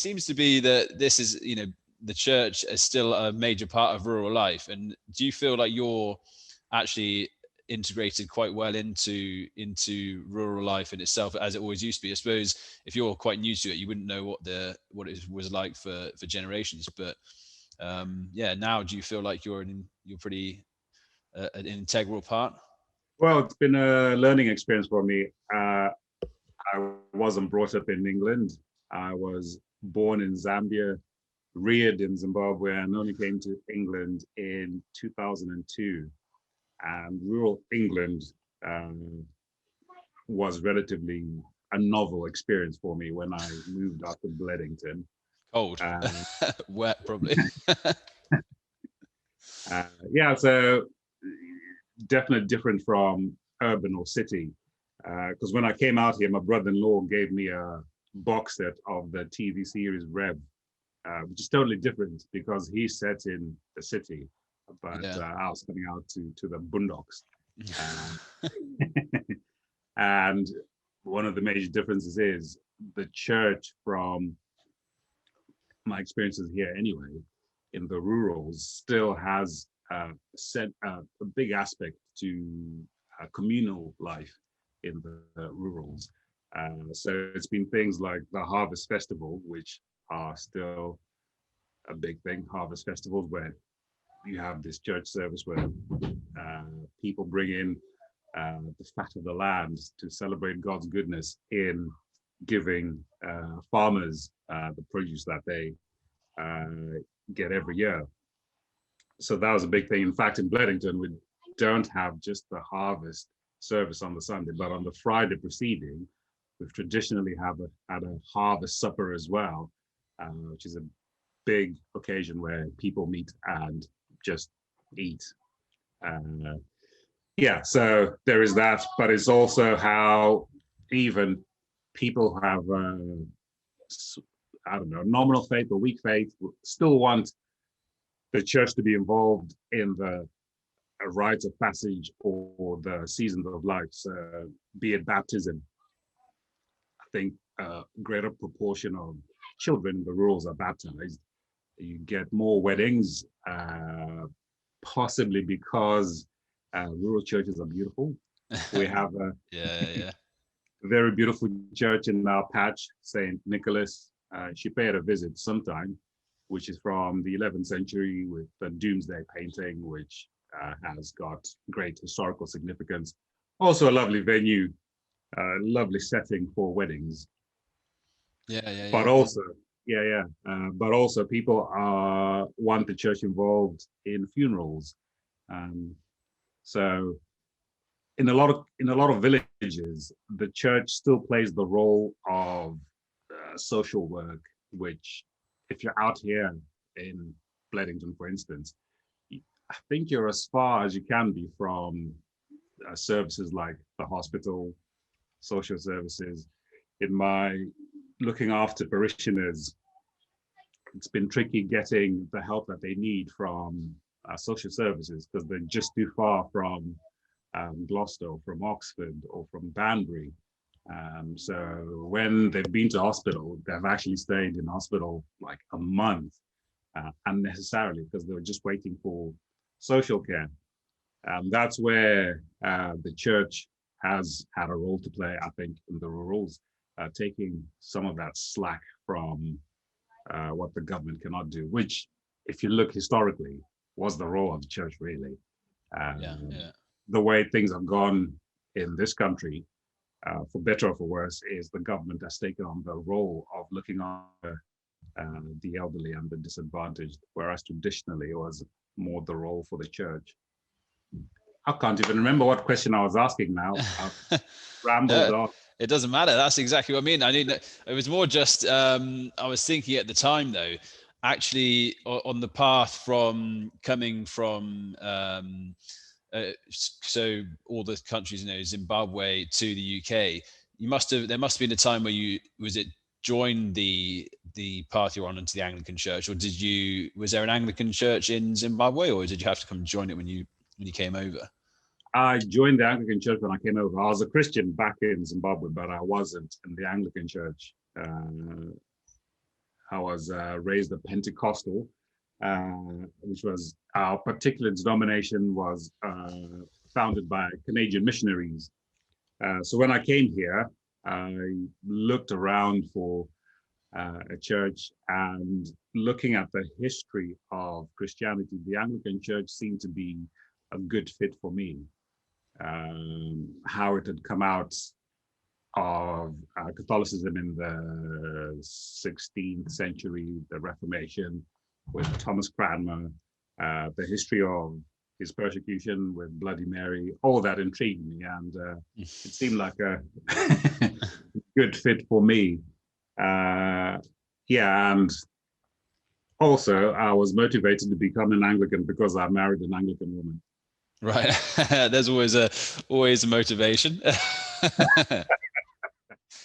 seems to be that this is, the church is still a major part of rural life. And do you feel like you're actually integrated quite well into rural life in itself, as it always used to be? I suppose if you're quite new to it, you wouldn't know what it was like for generations. But now do you feel like you're pretty an integral part? Well, it's been a learning experience for me. I wasn't brought up in England. I was born in Zambia, reared in Zimbabwe, and only came to England in 2002. And rural England was relatively a novel experience for me when I moved up to Bledington. Cold, wet, probably. So definitely different from urban or city. Because when I came out here, my brother-in-law gave me a box set of the TV series Rev, which is totally different because he's set in the city, but I was coming out to the boondocks. And one of the major differences is the church, from my experiences here anyway, in the rurals, still has a big aspect to communal life in the rurals. So it's been things like the Harvest Festival, which are still a big thing. Harvest festivals where you have this church service where people bring in the fat of the land to celebrate God's goodness in giving farmers the produce that they get every year. So that was a big thing. In fact, in Bledington, we don't have just the harvest service on the Sunday, but on the Friday preceding, we've traditionally had a harvest supper as well, which is a big occasion where people meet and just eat. So there is that, but it's also how even people who have, nominal faith or weak faith still want the church to be involved in the rites of passage or the seasons of life, so be it baptism. I think a greater proportion of children in the rurals are baptized. You get more weddings, possibly because rural churches are beautiful. We have a very beautiful church in our patch, St. Nicholas. She paid a visit sometime, which is from the 11th century with the Doomsday painting, which has got great historical significance. Also a lovely venue, lovely setting for weddings. But also people want the church involved in funerals. So in a lot of villages, the church still plays the role of social work, which, if you're out here in Bledington, for instance, I think you're as far as you can be from services like the hospital, social services. In my looking after parishioners, it's been tricky getting the help that they need from social services because they're just too far from Gloucester, or from Oxford, or from Banbury. So when they've been to hospital, they've actually stayed in hospital like a month unnecessarily because they were just waiting for social care. That's where the church has had a role to play, I think, in the rurals, taking some of that slack from what the government cannot do, which, if you look historically, was the role of the church, really. The way things have gone in this country, for better or for worse, is the government has taken on the role of looking after the elderly and the disadvantaged, whereas traditionally it was more the role for the church. I can't even remember what question I was asking now. I've rambled on. It doesn't matter. That's exactly what I mean. It was more just, I was thinking at the time, though, actually on the path from coming from, so all the countries, Zimbabwe to the UK, there must have been a time where joined the path you're on into the Anglican Church, or was there an Anglican Church in Zimbabwe, or did you have to come join it when you came over? I joined the Anglican Church when I came over. I was a Christian back in Zimbabwe, but I wasn't in the Anglican Church. I was raised a Pentecostal, which was our particular denomination was founded by Canadian missionaries. So when I came here, I looked around for a church, and looking at the history of Christianity, the Anglican Church seemed to be a good fit for me. How it had come out of Catholicism in the 16th century, the Reformation with Thomas Cranmer, the history of his persecution with Bloody Mary, all that intrigued me, and it seemed like a good fit for me. Yeah, and also I was motivated to become an Anglican because I married an Anglican woman. Right. There's always a motivation.